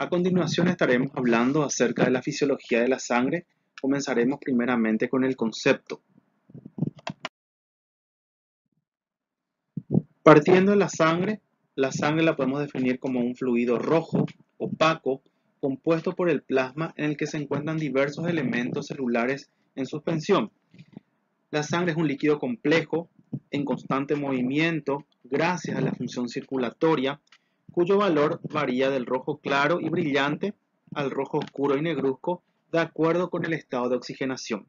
A continuación estaremos hablando acerca de la fisiología de la sangre. Comenzaremos primeramente con el concepto. Partiendo de la sangre la podemos definir como un fluido rojo, opaco, compuesto por el plasma en el que se encuentran diversos elementos celulares en suspensión. La sangre es un líquido complejo, en constante movimiento, gracias a la función circulatoria, cuyo valor varía del rojo claro y brillante al rojo oscuro y negruzco, de acuerdo con el estado de oxigenación,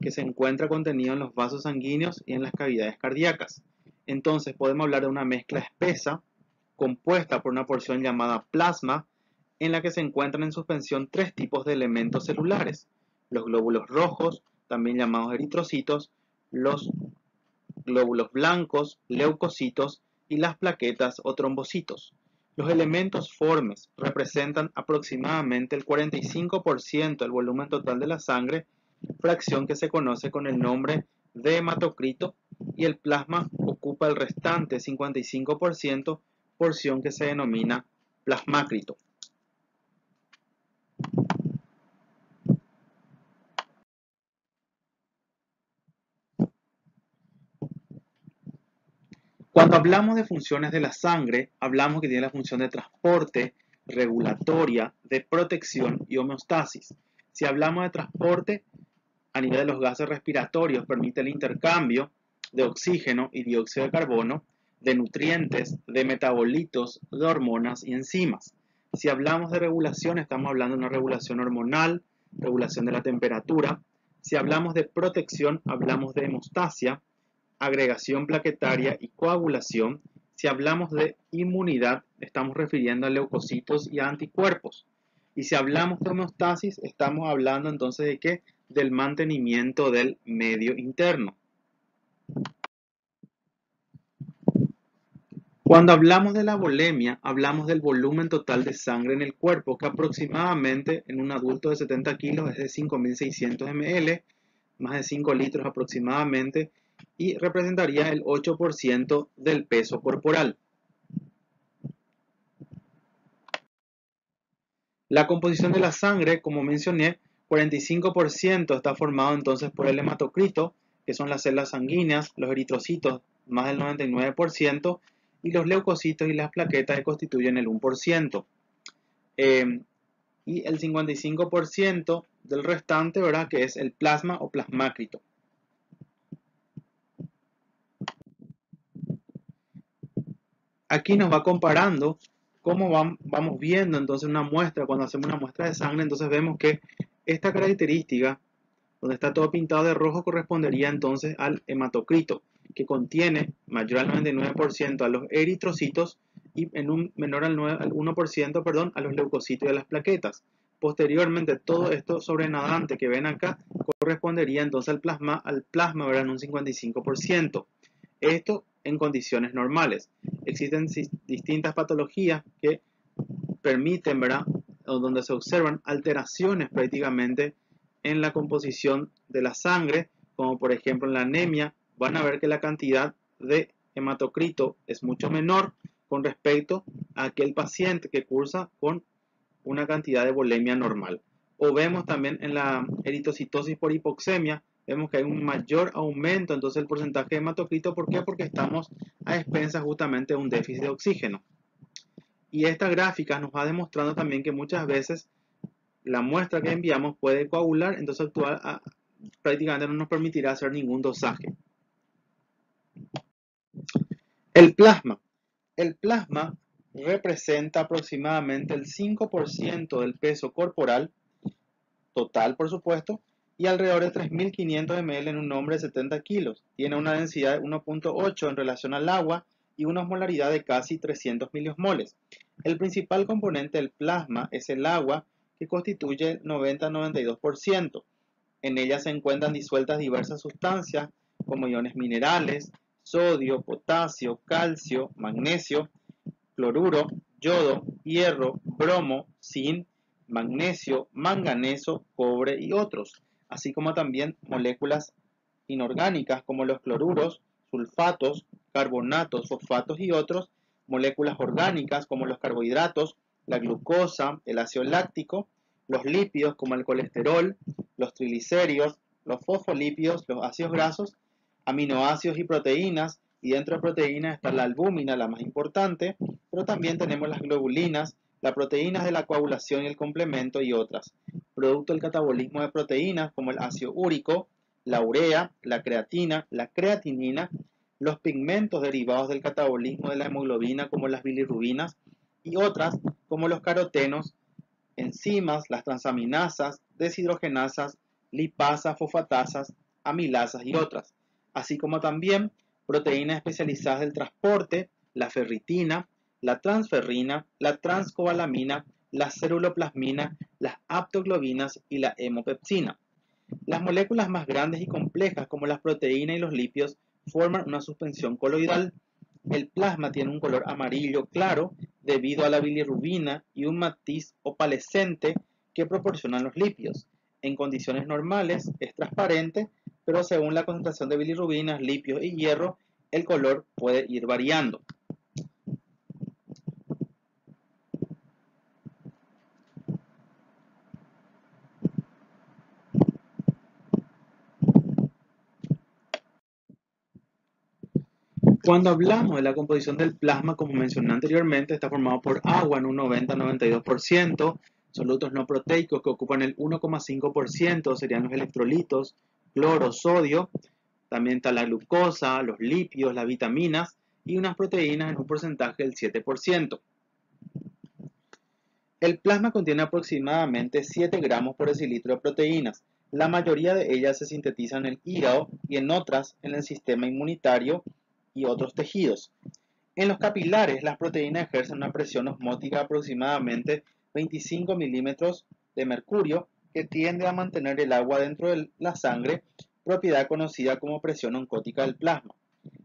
que se encuentra contenido en los vasos sanguíneos y en las cavidades cardíacas. Entonces podemos hablar de una mezcla espesa, compuesta por una porción llamada plasma, en la que se encuentran en suspensión tres tipos de elementos celulares: los glóbulos rojos, también llamados eritrocitos, los glóbulos blancos, leucocitos, y las plaquetas o trombocitos. Los elementos formes representan aproximadamente el 45% del volumen total de la sangre, fracción que se conoce con el nombre de hematocrito, y el plasma ocupa el restante 55%, porción que se denomina plasmácrito. Cuando hablamos de funciones de la sangre, hablamos que tiene la función de transporte, regulatoria, de protección y homeostasis. Si hablamos de transporte, a nivel de los gases respiratorios, permite el intercambio de oxígeno y dióxido de carbono, de nutrientes, de metabolitos, de hormonas y enzimas. Si hablamos de regulación, estamos hablando de una regulación hormonal, regulación de la temperatura. Si hablamos de protección, hablamos de hemostasia, agregación plaquetaria y coagulación. Si hablamos de inmunidad, estamos refiriendo a leucocitos y a anticuerpos. Y si hablamos de homeostasis, estamos hablando entonces de qué? Del mantenimiento del medio interno. Cuando hablamos de la volemia, hablamos del volumen total de sangre en el cuerpo, que aproximadamente en un adulto de 70 kilos es de 5.600 ml, más de 5 litros aproximadamente, y representaría el 8% del peso corporal. La composición de la sangre, como mencioné, 45% está formado entonces por el hematocrito, que son las células sanguíneas, los eritrocitos, más del 99%, y los leucocitos y las plaquetas que constituyen el 1%. Y el 55% del restante, ¿verdad?, que es el plasma o plasmácrito. Aquí nos va comparando cómo vamos viendo entonces una muestra. Cuando hacemos una muestra de sangre, entonces vemos que esta característica, donde está todo pintado de rojo, correspondería entonces al hematocrito, que contiene mayor al 99% a los eritrocitos y en un menor al 1%, perdón, a los leucocitos y a las plaquetas. Posteriormente, todo esto sobrenadante que ven acá correspondería entonces al plasma, ¿verdad?, en un 55%. Esto en condiciones normales. Existen distintas patologías que permiten, ¿verdad?, o donde se observan alteraciones prácticamente en la composición de la sangre, como por ejemplo en la anemia. Van a ver que la cantidad de hematocrito es mucho menor con respecto a aquel paciente que cursa con una cantidad de volemia normal. O vemos también en la eritrocitosis por hipoxemia, vemos que hay un mayor aumento entonces el porcentaje de hematocrito. ¿Por qué? Porque estamos a expensas justamente de un déficit de oxígeno. Y esta gráfica nos va demostrando también que muchas veces la muestra que enviamos puede coagular, entonces prácticamente no nos permitirá hacer ningún dosaje. El plasma. El plasma representa aproximadamente el 5% del peso corporal, total por supuesto, y alrededor de 3.500 ml en un hombre de 70 kilos. Tiene una densidad de 1.8 en relación al agua y una osmolaridad de casi 300 miliosmoles. El principal componente del plasma es el agua, que constituye el 90-92%. En ella se encuentran disueltas diversas sustancias como iones minerales, sodio, potasio, calcio, magnesio, cloruro, yodo, hierro, bromo, zinc, magnesio, manganeso, cobre y otros, así como también moléculas inorgánicas como los cloruros, sulfatos, carbonatos, fosfatos y otros, moléculas orgánicas como los carbohidratos, la glucosa, el ácido láctico, los lípidos como el colesterol, los triglicéridos, los fosfolípidos, los ácidos grasos, aminoácidos y proteínas, y dentro de proteínas está la albúmina, la más importante, pero también tenemos las globulinas, las proteínas de la coagulación y el complemento y otras. Producto del catabolismo de proteínas como el ácido úrico, la urea, la creatina, la creatinina, los pigmentos derivados del catabolismo de la hemoglobina como las bilirrubinas y otras como los carotenos, enzimas, las transaminasas, deshidrogenasas, lipasas, fosfatasas, amilasas y otras, así como también proteínas especializadas del transporte, la ferritina, la transferrina, la transcobalamina, la ceruloplasmina, las aptoglobinas y la hemopepsina. Las moléculas más grandes y complejas, como las proteínas y los lípidos, forman una suspensión coloidal. El plasma tiene un color amarillo claro debido a la bilirrubina y un matiz opalescente que proporcionan los lípidos. En condiciones normales es transparente, pero según la concentración de bilirrubinas, lípidos y hierro, el color puede ir variando. Cuando hablamos de la composición del plasma, como mencioné anteriormente, está formado por agua en un 90-92%, solutos no proteicos que ocupan el 1,5%, serían los electrolitos, cloro, sodio, también está la glucosa, los lípidos, las vitaminas y unas proteínas en un porcentaje del 7%. El plasma contiene aproximadamente 7 gramos por decilitro de proteínas. La mayoría de ellas se sintetizan en el hígado y en otras en el sistema inmunitario y otros tejidos. En los capilares, las proteínas ejercen una presión osmótica de aproximadamente 25 milímetros de mercurio que tiende a mantener el agua dentro de la sangre, propiedad conocida como presión oncótica del plasma.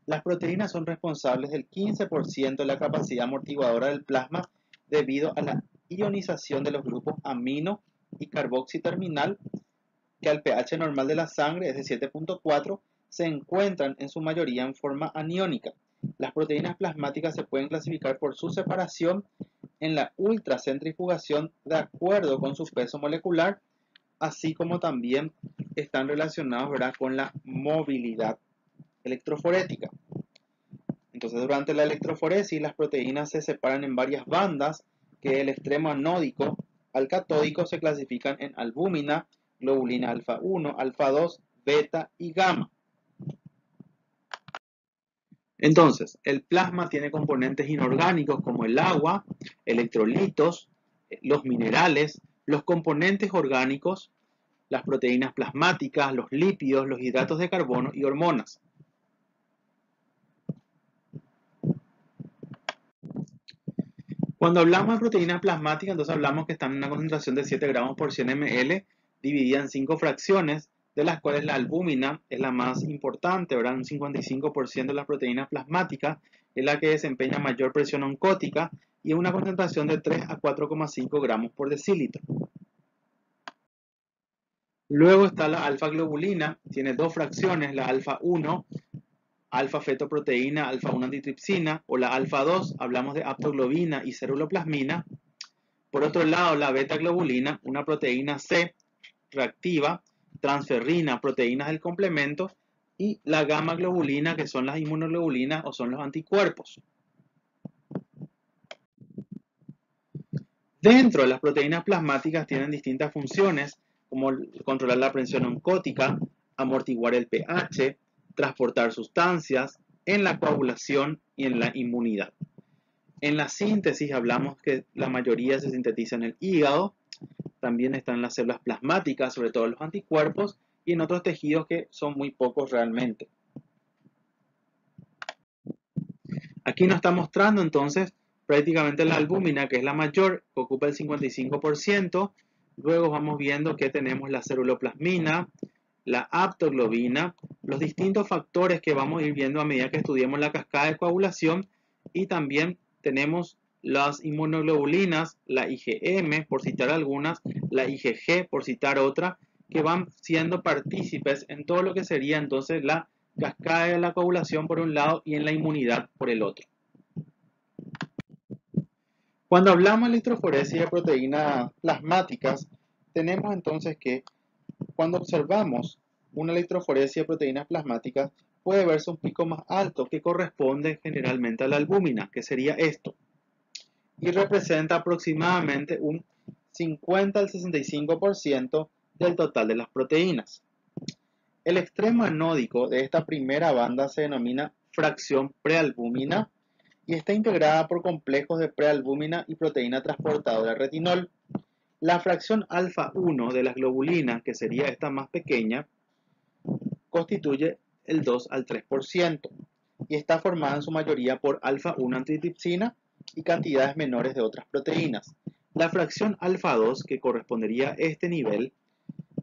Las proteínas son responsables del 15% de la capacidad amortiguadora del plasma debido a la ionización de los grupos amino y carboxiterminal que al pH normal de la sangre es de 7.4 se encuentran en su mayoría en forma aniónica. Las proteínas plasmáticas se pueden clasificar por su separación en la ultracentrifugación de acuerdo con su peso molecular, así como también están relacionados, ¿verdad?, con la movilidad electroforética. Entonces, durante la electroforesis, las proteínas se separan en varias bandas que del extremo anódico al catódico se clasifican en albúmina, globulina alfa 1, alfa 2, beta y gamma. Entonces, el plasma tiene componentes inorgánicos como el agua, electrolitos, los minerales, los componentes orgánicos, las proteínas plasmáticas, los lípidos, los hidratos de carbono y hormonas. Cuando hablamos de proteínas plasmáticas, entonces hablamos que están en una concentración de 7 gramos por 100 ml, dividida en 5 fracciones, de las cuales la albúmina es la más importante, ¿verdad? Un 55% de las proteínas plasmáticas es la que desempeña mayor presión oncótica y una concentración de 3 a 4,5 gramos por decilitro. Luego está la alfa-globulina, tiene dos fracciones, la alfa-1, alfa-fetoproteína, alfa-1 antitripsina, o la alfa-2, hablamos de aptoglobina y ceruloplasmina. Por otro lado, la beta-globulina, una proteína C reactiva, transferrina, proteínas del complemento, y la gamma-globulina, que son las inmunoglobulinas o son los anticuerpos. Dentro de las proteínas plasmáticas tienen distintas funciones, como controlar la presión oncótica, amortiguar el pH, transportar sustancias, en la coagulación y en la inmunidad. En la síntesis hablamos que la mayoría se sintetiza en el hígado, también están las células plasmáticas, sobre todo los anticuerpos, y en otros tejidos que son muy pocos realmente. Aquí nos está mostrando entonces prácticamente la albúmina, que es la mayor, que ocupa el 55%. Luego vamos viendo que tenemos la ceruloplasmina, la aptoglobina, los distintos factores que vamos a ir viendo a medida que estudiemos la cascada de coagulación, y también tenemos las inmunoglobulinas, la IgM, por citar algunas, la IgG, por citar otra, que van siendo partícipes en todo lo que sería entonces la cascada de la coagulación por un lado y en la inmunidad por el otro. Cuando hablamos de electroforesis de proteínas plasmáticas, tenemos entonces que cuando observamos una electroforesis de proteínas plasmáticas, puede verse un pico más alto que corresponde generalmente a la albúmina, que sería esto, y representa aproximadamente un 50 al 65% del total de las proteínas. El extremo anódico de esta primera banda se denomina fracción prealbúmina y está integrada por complejos de prealbúmina y proteína transportadora de retinol. La fracción alfa 1 de las globulinas, que sería esta más pequeña, constituye el 2 al 3% y está formada en su mayoría por alfa 1 antitripsina y cantidades menores de otras proteínas. La fracción alfa 2, que correspondería a este nivel,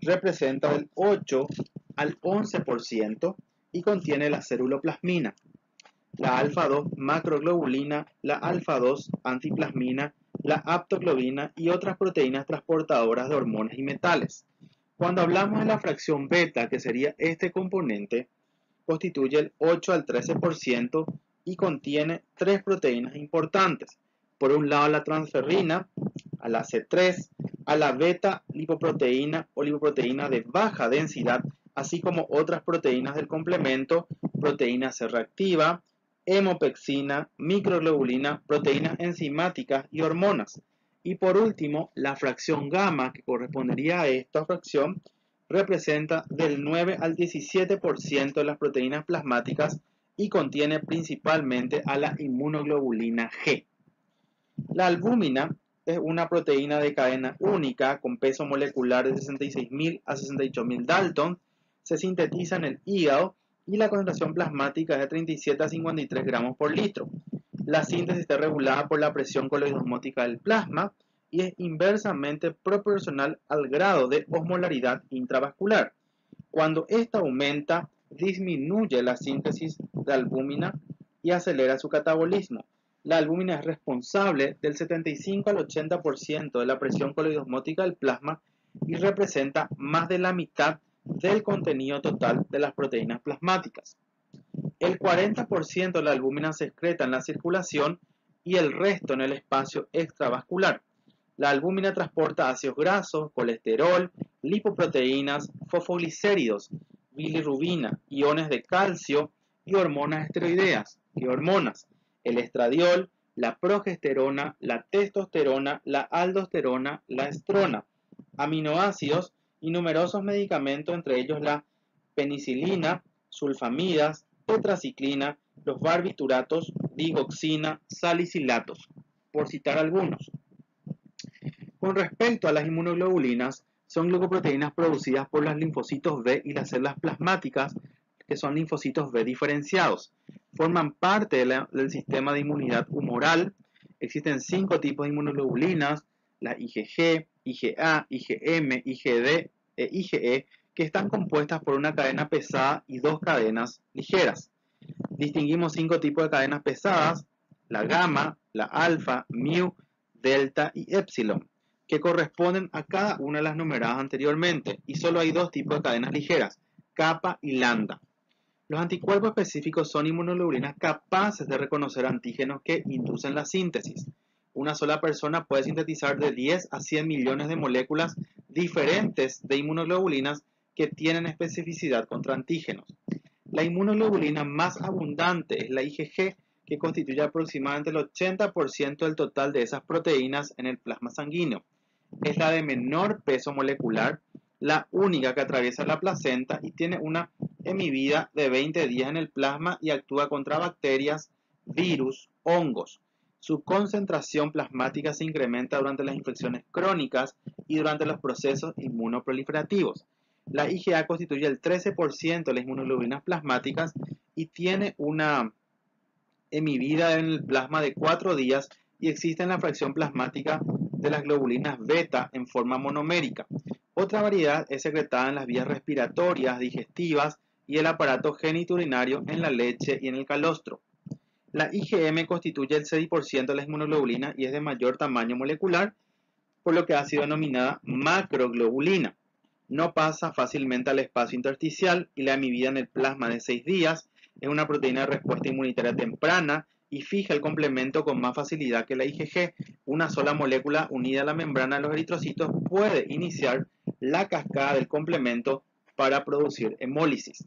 representa del 8 al 11% y contiene la ceruloplasmina, la alfa 2 macroglobulina, la alfa 2 antiplasmina, la aptoglobina y otras proteínas transportadoras de hormonas y metales. Cuando hablamos de la fracción beta, que sería este componente, constituye el 8 al 13% y contiene tres proteínas importantes. Por un lado la transferrina, a la C3, a la beta lipoproteína o lipoproteína de baja densidad, así como otras proteínas del complemento, proteína C reactiva, hemopexina, microglobulina, proteínas enzimáticas y hormonas. Y por último, la fracción gamma, que correspondería a esta fracción, representa del 9 al 17% de las proteínas plasmáticas y contiene principalmente a la inmunoglobulina G. La albúmina es una proteína de cadena única con peso molecular de 66.000 a 68.000 Dalton, se sintetiza en el hígado y la concentración plasmática es de 37 a 53 gramos por litro. La síntesis está regulada por la presión coloidosmótica del plasma y es inversamente proporcional al grado de osmolaridad intravascular. Cuando esta aumenta, disminuye la síntesis de albúmina y acelera su catabolismo. La albúmina es responsable del 75 al 80% de la presión coloidosmótica del plasma y representa más de la mitad del contenido total de las proteínas plasmáticas. El 40% de la albúmina se excreta en la circulación y el resto en el espacio extravascular. La albúmina transporta ácidos grasos, colesterol, lipoproteínas, fosfoglicéridos, bilirrubina, iones de calcio y hormonas esteroideas, el estradiol, la progesterona, la testosterona, la aldosterona, la estrona, aminoácidos y numerosos medicamentos, entre ellos la penicilina, sulfamidas, tetraciclina, los barbituratos, digoxina, salicilatos, por citar algunos. Con respecto a las inmunoglobulinas, son glucoproteínas producidas por los linfocitos B y las células plasmáticas, que son linfocitos B diferenciados. Forman parte del sistema de inmunidad humoral. Existen 5 tipos de inmunoglobulinas, la IgG, IgA, IgM, IgD e IgE, que están compuestas por una cadena pesada y 2 cadenas ligeras. Distinguimos 5 tipos de cadenas pesadas, la gamma, la alfa, mu, delta y epsilon, que corresponden a cada una de las numeradas anteriormente, y solo hay 2 tipos de cadenas ligeras, kappa y lambda. Los anticuerpos específicos son inmunoglobulinas capaces de reconocer antígenos que inducen la síntesis. Una sola persona puede sintetizar de 10 a 100 millones de moléculas diferentes de inmunoglobulinas que tienen especificidad contra antígenos. La inmunoglobulina más abundante es la IgG, que constituye aproximadamente el 80% del total de esas proteínas en el plasma sanguíneo. Es la de menor peso molecular, la única que atraviesa la placenta y tiene una hemivida de 20 días en el plasma y actúa contra bacterias, virus, hongos. Su concentración plasmática se incrementa durante las infecciones crónicas y durante los procesos inmunoproliferativos. La IgA constituye el 13% de las inmunoglobulinas plasmáticas y tiene una hemivida en el plasma de 4 días y existe en la fracción plasmática de las globulinas beta en forma monomérica. Otra variedad es secretada en las vías respiratorias, digestivas y el aparato genitourinario en la leche y en el calostro. La IgM constituye el 6% de las inmunoglobulinas y es de mayor tamaño molecular, por lo que ha sido denominada macroglobulina. No pasa fácilmente al espacio intersticial y la hemivida en el plasma de 6 días. Es una proteína de respuesta inmunitaria temprana y fija el complemento con más facilidad que la IgG. Una sola molécula unida a la membrana de los eritrocitos puede iniciar la cascada del complemento para producir hemólisis.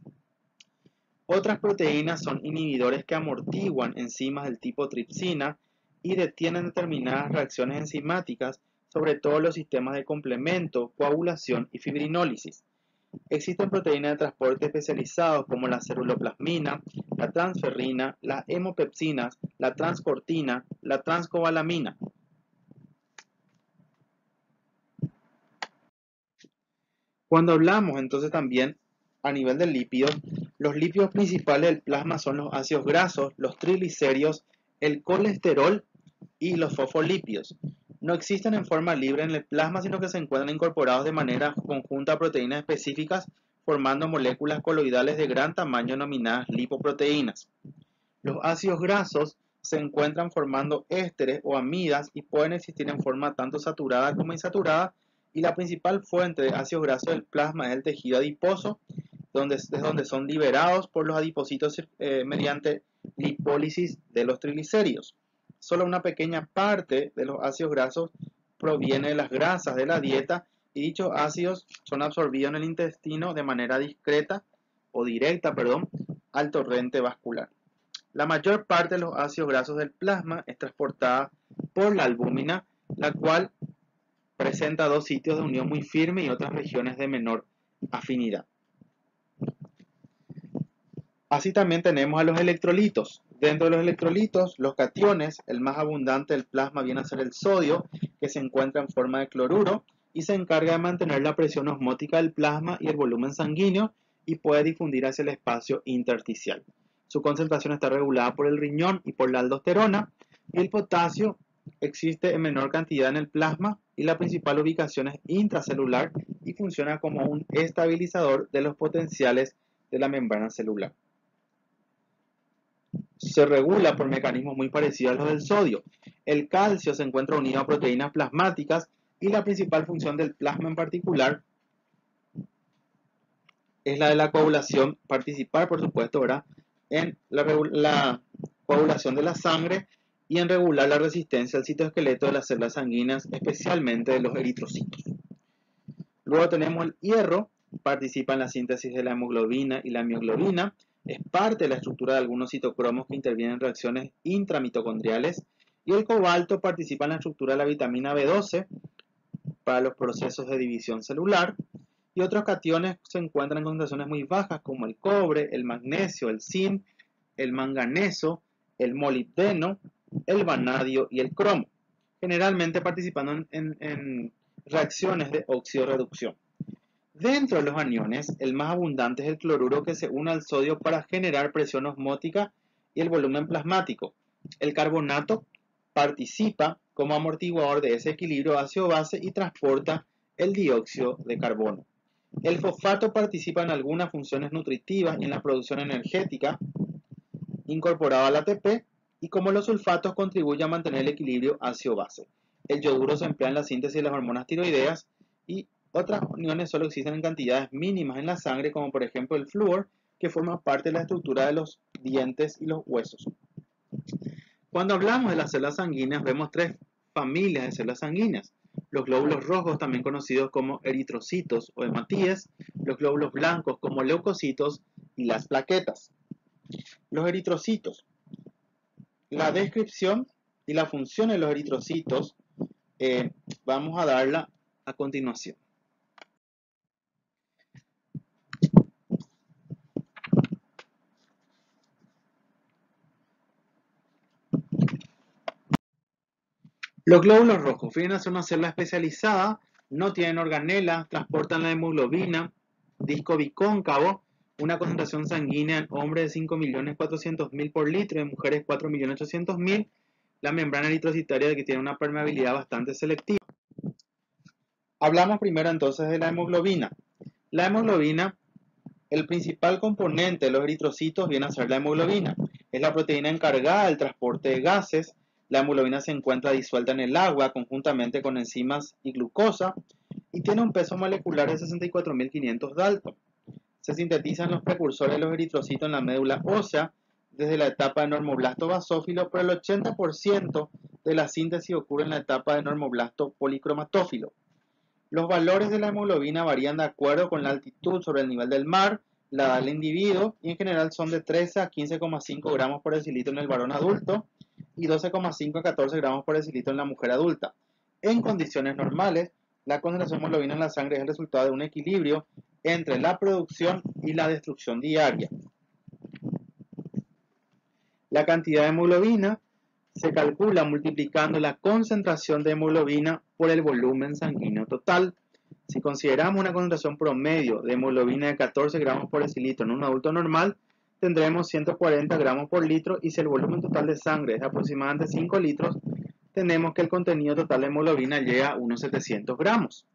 Otras proteínas son inhibidores que amortiguan enzimas del tipo tripsina y detienen determinadas reacciones enzimáticas, sobre todo los sistemas de complemento, coagulación y fibrinólisis. Existen proteínas de transporte especializados como la ceruloplasmina, la transferrina, las hemopepsinas, la transcortina, la transcobalamina. Cuando hablamos entonces también a nivel de lípidos, los lípidos principales del plasma son los ácidos grasos, los triglicéridos, el colesterol y los fosfolípidos. No existen en forma libre en el plasma, sino que se encuentran incorporados de manera conjunta a proteínas específicas, formando moléculas coloidales de gran tamaño denominadas lipoproteínas. Los ácidos grasos se encuentran formando ésteres o amidas y pueden existir en forma tanto saturada como insaturada, y la principal fuente de ácidos grasos del plasma es el tejido adiposo, desde donde son liberados por los adipocitos mediante lipólisis de los triglicéridos. Solo una pequeña parte de los ácidos grasos proviene de las grasas de la dieta, y dichos ácidos son absorbidos en el intestino de manera discreta o directa, al torrente vascular. La mayor parte de los ácidos grasos del plasma es transportada por la albúmina, la cual presenta dos sitios de unión muy firme y otras regiones de menor afinidad. Así también tenemos a los electrolitos. Dentro de los electrolitos, los cationes, el más abundante del plasma viene a ser el sodio, que se encuentra en forma de cloruro y se encarga de mantener la presión osmótica del plasma y el volumen sanguíneo, y puede difundir hacia el espacio intersticial. Su concentración está regulada por el riñón y por la aldosterona, y el potasio existe en menor cantidad en el plasma, y la principal ubicación es intracelular y funciona como un estabilizador de los potenciales de la membrana celular. Se regula por mecanismos muy parecidos a los del sodio. El calcio se encuentra unido a proteínas plasmáticas, y la principal función del plasma en particular es la de la coagulación, participar por supuesto, ¿verdad?, en la coagulación de la sangre y en regular la resistencia al citoesqueleto de las células sanguíneas, especialmente de los eritrocitos. Luego tenemos el hierro, participa en la síntesis de la hemoglobina y la mioglobina, es parte de la estructura de algunos citocromos que intervienen en reacciones intramitocondriales, y el cobalto participa en la estructura de la vitamina B12 para los procesos de división celular, y otros cationes se encuentran en concentraciones muy bajas como el cobre, el magnesio, el zinc, el manganeso, el molibdeno, el vanadio y el cromo, generalmente participando en reacciones de oxidorreducción. Dentro de los aniones, el más abundante es el cloruro, que se une al sodio para generar presión osmótica y el volumen plasmático. El carbonato participa como amortiguador de ese equilibrio ácido-base y transporta el dióxido de carbono. El fosfato participa en algunas funciones nutritivas y en la producción energética incorporado al ATP, y como los sulfatos contribuye a mantener el equilibrio ácido-base. El yoduro se emplea en la síntesis de las hormonas tiroideas, y otras aniones solo existen en cantidades mínimas en la sangre, como por ejemplo el flúor, que forma parte de la estructura de los dientes y los huesos. Cuando hablamos de las células sanguíneas, vemos tres familias de células sanguíneas: los glóbulos rojos, también conocidos como eritrocitos o hematíes, los glóbulos blancos como leucocitos, y las plaquetas. Los eritrocitos. La descripción y la función de los eritrocitos vamos a darla a continuación. Los glóbulos rojos vienen a ser una célula especializada, no tienen organela, transportan la hemoglobina, disco bicóncavo, una concentración sanguínea en hombres de 5.400.000 por litro, en mujeres 4.800.000, la membrana eritrocitaria que tiene una permeabilidad bastante selectiva. Hablamos primero entonces de la hemoglobina. La hemoglobina, el principal componente de los eritrocitos viene a ser la hemoglobina. Es la proteína encargada del transporte de gases. La hemoglobina se encuentra disuelta en el agua conjuntamente con enzimas y glucosa, y tiene un peso molecular de 64.500 Dalton. Se sintetizan los precursores de los eritrocitos en la médula ósea desde la etapa de normoblasto basófilo, pero el 80% de la síntesis ocurre en la etapa de normoblasto policromatófilo. Los valores de la hemoglobina varían de acuerdo con la altitud sobre el nivel del mar, la edad del individuo, y en general son de 13 a 15,5 gramos por decilitro en el varón adulto y 12,5 a 14 gramos por decilitro en la mujer adulta. En condiciones normales, la concentración de hemoglobina en la sangre es el resultado de un equilibrio entre la producción y la destrucción diaria. La cantidad de hemoglobina se calcula multiplicando la concentración de hemoglobina por el volumen sanguíneo total. Si consideramos una concentración promedio de hemoglobina de 14 gramos por decilitro en un adulto normal, tendremos 140 gramos por litro, y si el volumen total de sangre es de aproximadamente 5 litros, tenemos que el contenido total de hemoglobina llega a unos 700 gramos.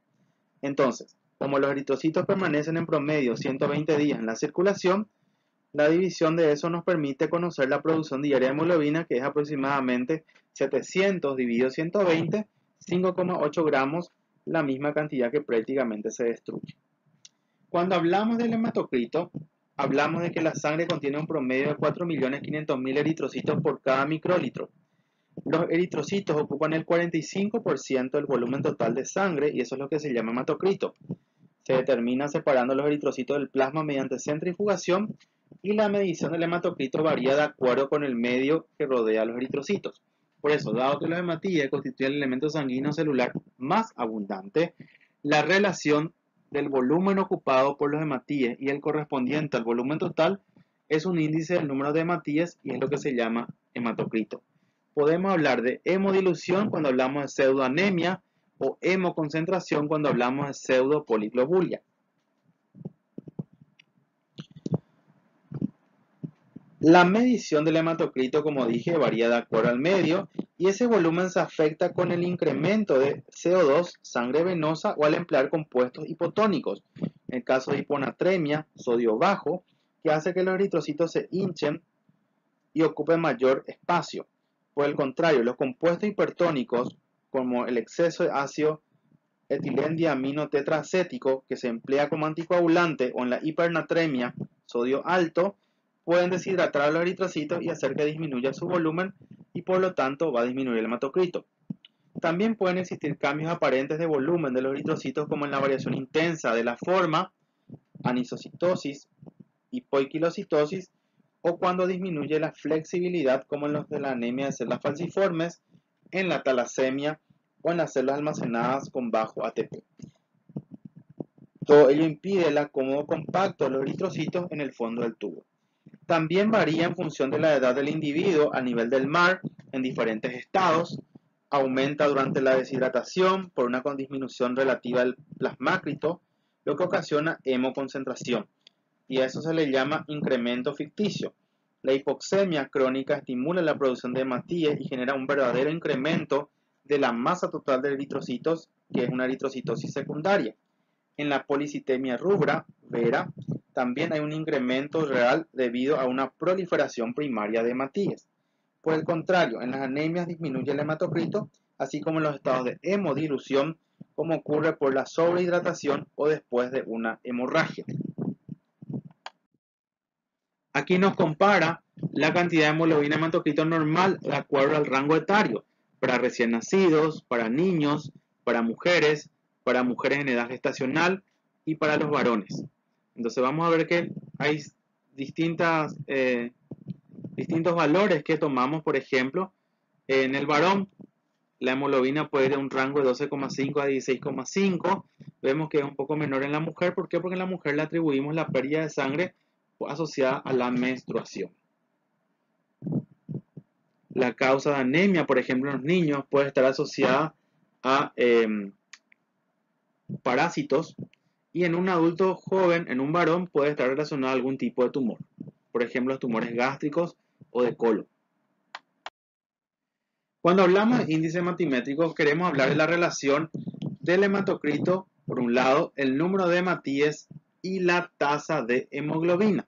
Entonces, como los eritrocitos permanecen en promedio 120 días en la circulación, la división de eso nos permite conocer la producción diaria de hemoglobina, que es aproximadamente 700 dividido 120, 5,8 gramos, la misma cantidad que prácticamente se destruye. Cuando hablamos del hematocrito, hablamos de que la sangre contiene un promedio de 4.500.000 eritrocitos por cada microlitro. Los eritrocitos ocupan el 45% del volumen total de sangre, y eso es lo que se llama hematocrito. Se determina separando los eritrocitos del plasma mediante centrifugación, y la medición del hematocrito varía de acuerdo con el medio que rodea a los eritrocitos. Por eso, dado que los hematíes constituyen el elemento sanguíneo celular más abundante, la relación del volumen ocupado por los hematíes y el correspondiente al volumen total es un índice del número de hematíes, y es lo que se llama hematocrito. Podemos hablar de hemodilución cuando hablamos de pseudoanemia, o hemoconcentración cuando hablamos de pseudopoliglobulia. La medición del hematocrito, como dije, varía de acuerdo al medio, y ese volumen se afecta con el incremento de CO2, sangre venosa, o al emplear compuestos hipotónicos. En el caso de hiponatremia, sodio bajo, que hace que los eritrocitos se hinchen y ocupen mayor espacio. Por el contrario, los compuestos hipertónicos, como el exceso de ácido etilendiamino tetraacético, que se emplea como anticoagulante, o en la hipernatremia, sodio alto, pueden deshidratar a los eritrocitos y hacer que disminuya su volumen, y por lo tanto va a disminuir el hematocrito. También pueden existir cambios aparentes de volumen de los eritrocitos, como en la variación intensa de la forma, anisocitosis, hipoiquilocitosis, o cuando disminuye la flexibilidad, como en los de la anemia de células falciformes, en la talasemia o en las células almacenadas con bajo ATP. Todo ello impide el acomodo compacto de los eritrocitos en el fondo del tubo. También varía en función de la edad del individuo a nivel del mar en diferentes estados. Aumenta durante la deshidratación por una disminución relativa del plasmácrito, lo que ocasiona hemoconcentración, y a eso se le llama incremento ficticio. La hipoxemia crónica estimula la producción de hematíes y genera un verdadero incremento de la masa total de eritrocitos, que es una eritrocitosis secundaria. En la policitemia rubra, vera, también hay un incremento real debido a una proliferación primaria de hematíes. Por el contrario, en las anemias disminuye el hematocrito, así como en los estados de hemodilución, como ocurre por la sobrehidratación o después de una hemorragia. Aquí nos compara la cantidad de hemoglobina hematocrito normal de acuerdo al rango etario, para recién nacidos, para niños, para mujeres en edad gestacional y para los varones. Entonces vamos a ver que hay distintos valores que tomamos. Por ejemplo, en el varón la hemoglobina puede ir de un rango de 12,5 a 16,5. Vemos que es un poco menor en la mujer. ¿Por qué? Porque en la mujer le atribuimos la pérdida de sangre asociada a la menstruación. La causa de anemia, por ejemplo, en los niños puede estar asociada a parásitos, y en un adulto joven, en un varón, puede estar relacionado a algún tipo de tumor, por ejemplo, los tumores gástricos o de colon. Cuando hablamos de índice hematimétrico, queremos hablar de la relación del hematocrito, por un lado, el número de hematíes y la tasa de hemoglobina.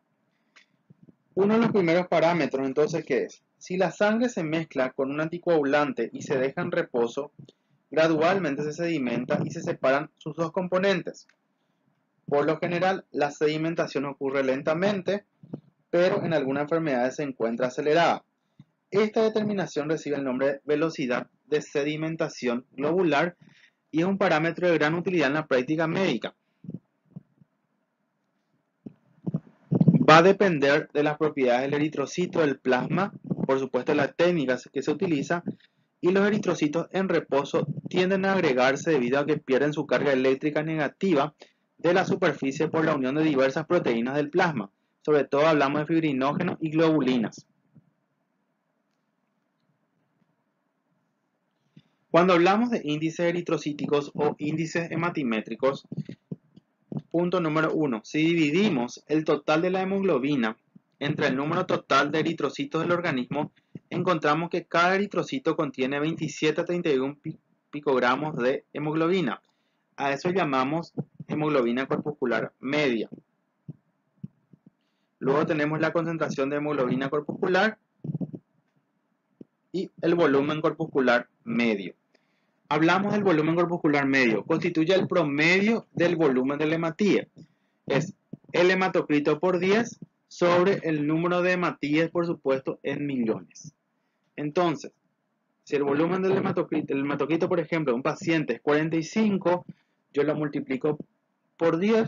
Uno de los primeros parámetros, entonces, ¿qué es? Si la sangre se mezcla con un anticoagulante y se deja en reposo, gradualmente se sedimenta y se separan sus dos componentes. Por lo general, la sedimentación ocurre lentamente, pero en algunas enfermedades se encuentra acelerada. Esta determinación recibe el nombre de velocidad de sedimentación globular y es un parámetro de gran utilidad en la práctica médica. Va a depender de las propiedades del eritrocito, del plasma, por supuesto la técnica que se utiliza, y los eritrocitos en reposo tienden a agregarse debido a que pierden su carga eléctrica negativa de la superficie por la unión de diversas proteínas del plasma. Sobre todo hablamos de fibrinógenos y globulinas. Cuando hablamos de índices eritrocíticos o índices hematimétricos, punto número 1. Si dividimos el total de la hemoglobina entre el número total de eritrocitos del organismo, encontramos que cada eritrocito contiene 27 a 31 picogramos de hemoglobina. A eso llamamos hemoglobina corpuscular media. Luego tenemos la concentración de hemoglobina corpuscular y el volumen corpuscular medio. Hablamos del volumen corpuscular medio. Constituye el promedio del volumen del hematíe. Es el hematocrito por 10 sobre el número de hematíes, por supuesto, en millones. Entonces, si el volumen del hematocrito, por ejemplo, de un paciente es 45, yo lo multiplico por 10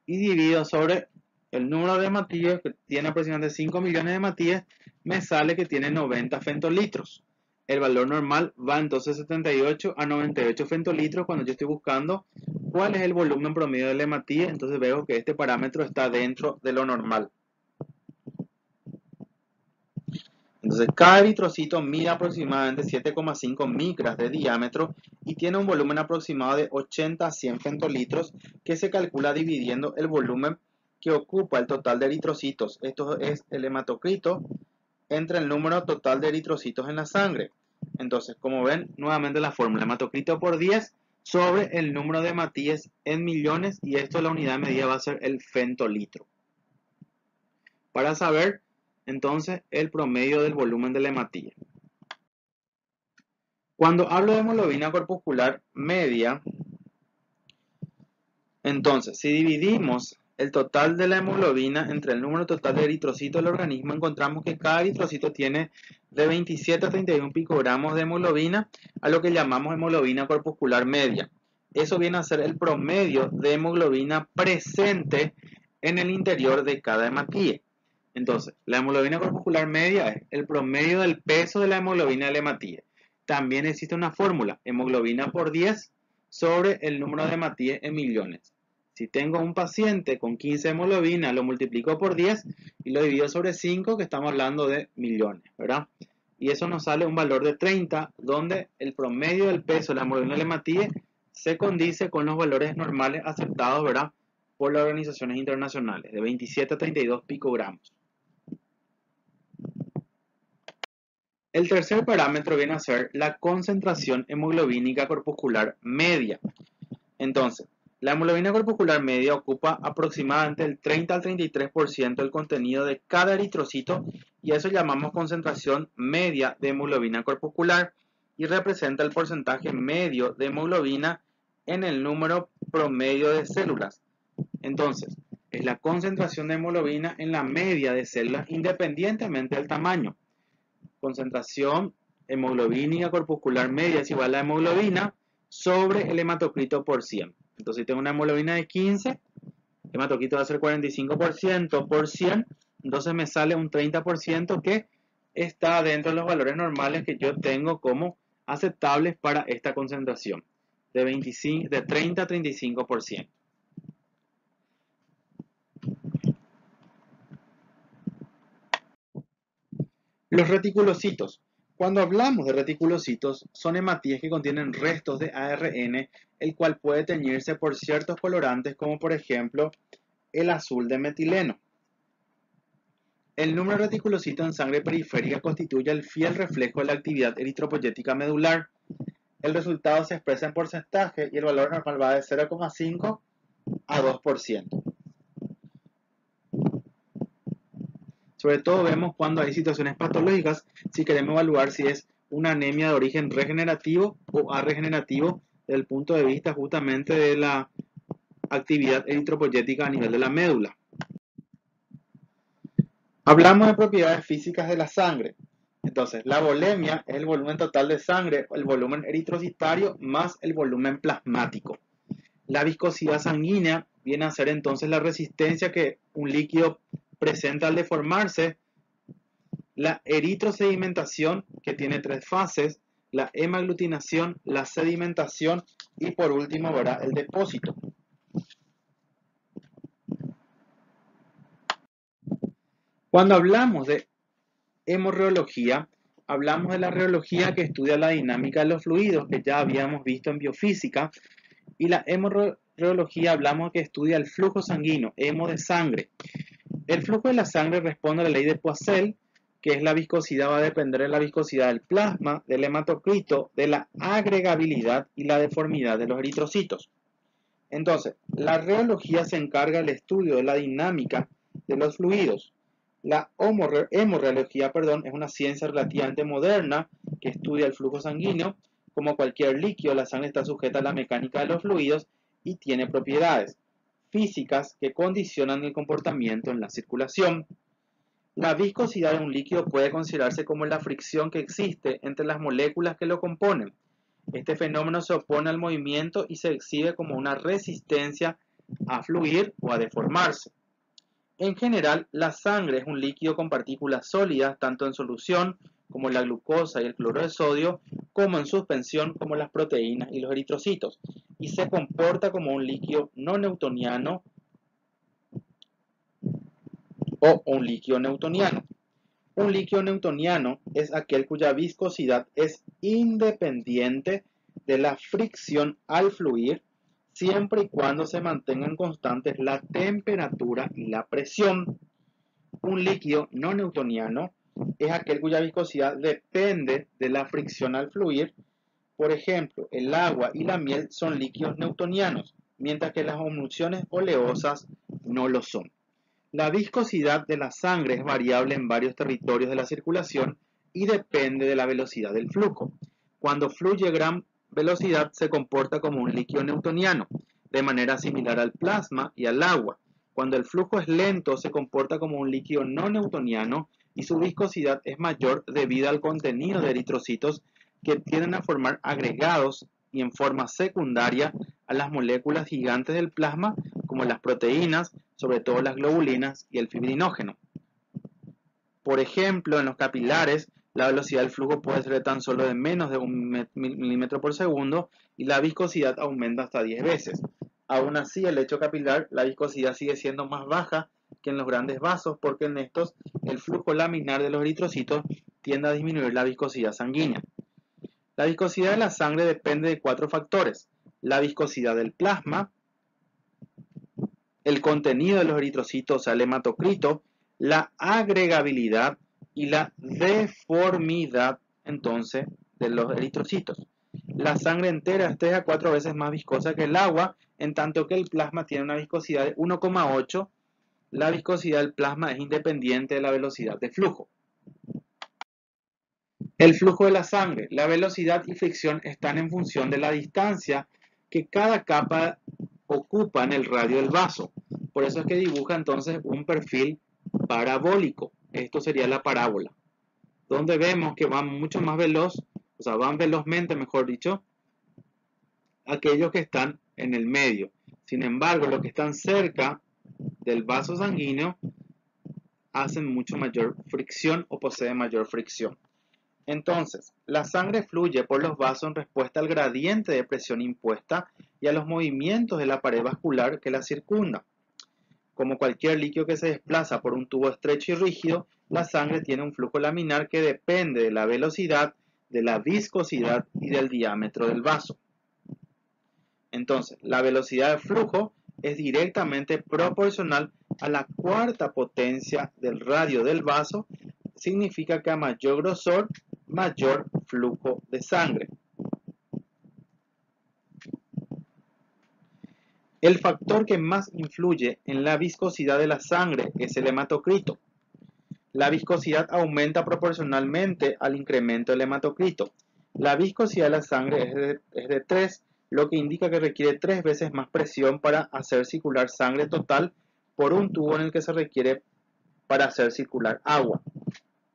y divido sobre el número de hematíes, que tiene aproximadamente 5 millones de hematíes, me sale que tiene 90 femtolitros. El valor normal va entonces de 78 a 98 femtolitros cuando yo estoy buscando cuál es el volumen promedio del hematíe. Entonces veo que este parámetro está dentro de lo normal. Entonces cada eritrocito mide aproximadamente 7,5 micras de diámetro y tiene un volumen aproximado de 80 a 100 femtolitros que se calcula dividiendo el volumen que ocupa el total de eritrocitos. Esto es el hematocrito entre el número total de eritrocitos en la sangre. Entonces, como ven, nuevamente la fórmula, hematocrito por 10 sobre el número de hematíes en millones, y esto la unidad de medida va a ser el femtolitro. Para saber, entonces, el promedio del volumen de la hematía. Cuando hablo de hemoglobina corpuscular media, entonces, si dividimos el total de la hemoglobina entre el número total de eritrocitos del organismo, encontramos que cada eritrocito tiene de 27 a 31 picogramos de hemoglobina, a lo que llamamos hemoglobina corpuscular media. Eso viene a ser el promedio de hemoglobina presente en el interior de cada hematíe. Entonces, la hemoglobina corpuscular media es el promedio del peso de la hemoglobina del hematíe. También existe una fórmula, hemoglobina por 10 sobre el número de hematíes en millones. Si tengo un paciente con 15 hemoglobina, lo multiplico por 10 y lo divido sobre 5, que estamos hablando de millones, ¿verdad? Y eso nos sale un valor de 30, donde el promedio del peso de la hemoglobina del hematíe se condice con los valores normales aceptados, ¿verdad?, por las organizaciones internacionales, de 27 a 32 picogramos. El tercer parámetro viene a ser la concentración hemoglobínica corpuscular media. Entonces, la hemoglobina corpuscular media ocupa aproximadamente el 30 al 33% del contenido de cada eritrocito, y eso llamamos concentración media de hemoglobina corpuscular, y representa el porcentaje medio de hemoglobina en el número promedio de células. Entonces, es la concentración de hemoglobina en la media de células independientemente del tamaño. Concentración hemoglobínica corpuscular media es igual a hemoglobina sobre el hematocrito por 100. Entonces, si tengo una hemoglobina de 15, el hematocrito va a ser 45% por 100, entonces me sale un 30% que está dentro de los valores normales que yo tengo como aceptables para esta concentración, de 30 a 35%. Los reticulocitos. Cuando hablamos de reticulocitos, son hematíes que contienen restos de ARN, el cual puede teñirse por ciertos colorantes, como por ejemplo el azul de metileno. El número de reticulocitos en sangre periférica constituye el fiel reflejo de la actividad eritropoyética medular. El resultado se expresa en porcentaje y el valor normal va de 0,5 a 2%. Sobre todo vemos cuando hay situaciones patológicas, si queremos evaluar si es una anemia de origen regenerativo o arregenerativo, desde el punto de vista justamente de la actividad eritropoyética a nivel de la médula. Hablamos de propiedades físicas de la sangre. Entonces, la volemia es el volumen total de sangre, el volumen eritrocitario más el volumen plasmático. La viscosidad sanguínea viene a ser entonces la resistencia que un líquido presenta al deformarse, la eritrosedimentación, que tiene 3 fases, la hemaglutinación, la sedimentación y por último, ¿verdad?, el depósito. Cuando hablamos de hemorreología, hablamos de la reología que estudia la dinámica de los fluidos, que ya habíamos visto en biofísica, y la hemorreología hablamos que estudia el flujo sanguíneo, hemo de sangre. El flujo de la sangre responde a la ley de Poiseuille, que es la viscosidad va a depender de la viscosidad del plasma, del hematocrito, de la agregabilidad y la deformidad de los eritrocitos. Entonces, la reología se encarga del estudio de la dinámica de los fluidos. La hemorreología, es una ciencia relativamente moderna que estudia el flujo sanguíneo. Como cualquier líquido, la sangre está sujeta a la mecánica de los fluidos y tiene propiedades físicas que condicionan el comportamiento en la circulación. La viscosidad de un líquido puede considerarse como la fricción que existe entre las moléculas que lo componen. Este fenómeno se opone al movimiento y se exhibe como una resistencia a fluir o a deformarse. En general, la sangre es un líquido con partículas sólidas, tanto en solución como la glucosa y el cloruro de sodio, como en suspensión como las proteínas y los eritrocitos, y se comporta como un líquido no newtoniano o un líquido newtoniano. Un líquido newtoniano es aquel cuya viscosidad es independiente de la fricción al fluir, siempre y cuando se mantengan constantes la temperatura y la presión. Un líquido no newtoniano es aquel cuya viscosidad depende de la fricción al fluir. Por ejemplo, el agua y la miel son líquidos newtonianos, mientras que las emulsiones oleosas no lo son. La viscosidad de la sangre es variable en varios territorios de la circulación y depende de la velocidad del flujo. Cuando fluye a gran velocidad se comporta como un líquido newtoniano, de manera similar al plasma y al agua. Cuando el flujo es lento se comporta como un líquido no newtoniano y su viscosidad es mayor debido al contenido de eritrocitos que tienden a formar agregados y en forma secundaria a las moléculas gigantes del plasma, como las proteínas, sobre todo las globulinas y el fibrinógeno. Por ejemplo, en los capilares, la velocidad del flujo puede ser de tan solo de menos de 1 milímetro por segundo y la viscosidad aumenta hasta 10 veces. Aún así, el lecho capilar, la viscosidad sigue siendo más baja que en los grandes vasos porque en estos el flujo laminar de los eritrocitos tiende a disminuir la viscosidad sanguínea. La viscosidad de la sangre depende de 4 factores: la viscosidad del plasma, el contenido de los eritrocitos, o sea, el hematocrito, la agregabilidad y la deformidad, entonces, de los eritrocitos. La sangre entera es 3 a 4 veces más viscosa que el agua, en tanto que el plasma tiene una viscosidad de 1,8. La viscosidad del plasma es independiente de la velocidad de flujo. El flujo de la sangre, la velocidad y fricción están en función de la distancia que cada capa ocupa en el radio del vaso. Por eso es que dibuja entonces un perfil parabólico. Esto sería la parábola, donde vemos que van mucho más veloz, o sea, van velozmente, mejor dicho, aquellos que están en el medio. Sin embargo, los que están cerca del vaso sanguíneo hacen mucho mayor fricción o poseen mayor fricción. Entonces, la sangre fluye por los vasos en respuesta al gradiente de presión impuesta y a los movimientos de la pared vascular que la circunda. Como cualquier líquido que se desplaza por un tubo estrecho y rígido, la sangre tiene un flujo laminar que depende de la velocidad, de la viscosidad y del diámetro del vaso. Entonces, la velocidad de flujo es directamente proporcional a la cuarta potencia del radio del vaso. Significa que a mayor grosor, mayor flujo de sangre. El factor que más influye en la viscosidad de la sangre es el hematocrito. La viscosidad aumenta proporcionalmente al incremento del hematocrito. La viscosidad de la sangre es de 3, lo que indica que requiere 3 veces más presión para hacer circular sangre total por un tubo en el que se requiere para hacer circular agua.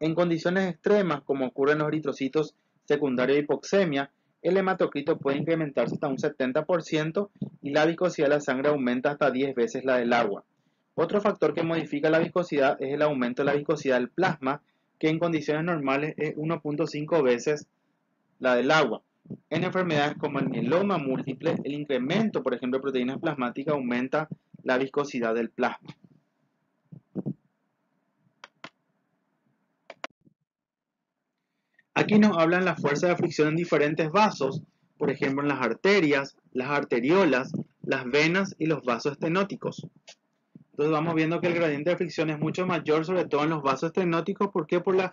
En condiciones extremas, como ocurre en los eritrocitos secundarios de hipoxemia, el hematocrito puede incrementarse hasta un 70% y la viscosidad de la sangre aumenta hasta 10 veces la del agua. Otro factor que modifica la viscosidad es el aumento de la viscosidad del plasma, que en condiciones normales es 1.5 veces la del agua. En enfermedades como el mieloma múltiple, el incremento, por ejemplo, de proteínas plasmáticas aumenta la viscosidad del plasma. Aquí nos hablan la fuerza de fricción en diferentes vasos, por ejemplo en las arterias, las arteriolas, las venas y los vasos estenóticos. Entonces vamos viendo que el gradiente de fricción es mucho mayor, sobre todo en los vasos estenóticos. ¿Por qué? Por la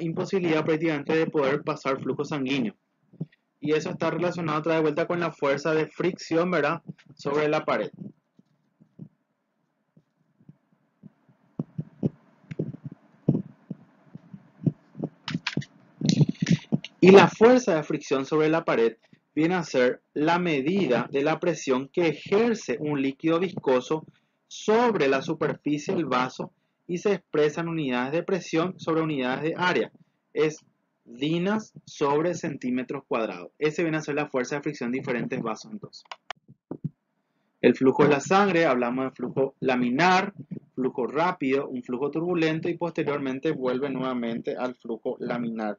imposibilidad prácticamente de poder pasar flujo sanguíneo. Y eso está relacionado otra vuelta con la fuerza de fricción, ¿verdad?, sobre la pared. Y la fuerza de fricción sobre la pared viene a ser la medida de la presión que ejerce un líquido viscoso sobre la superficie del vaso y se expresa en unidades de presión sobre unidades de área. Es dinas sobre centímetros cuadrados. Ese viene a ser la fuerza de fricción en diferentes vasos entonces. El flujo de la sangre, hablamos de flujo laminar, flujo rápido, un flujo turbulento y posteriormente vuelve nuevamente al flujo laminar.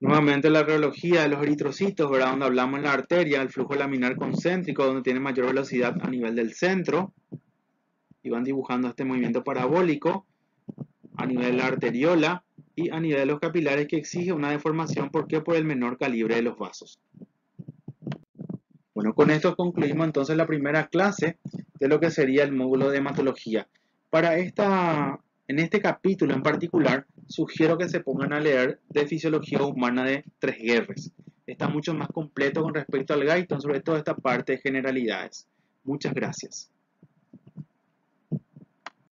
Nuevamente la rheología de los eritrocitos, ¿verdad?, donde hablamos en la arteria, el flujo laminar concéntrico, donde tiene mayor velocidad a nivel del centro, y van dibujando este movimiento parabólico a nivel de la arteriola y a nivel de los capilares, que exige una deformación. ¿Por qué? Por el menor calibre de los vasos. Bueno, con esto concluimos entonces la primera clase de lo que sería el módulo de hematología. En este capítulo en particular, sugiero que se pongan a leer de fisiología humana de Tresguerres. Está mucho más completo con respecto al Guyton, sobre todo esta parte de generalidades. Muchas gracias.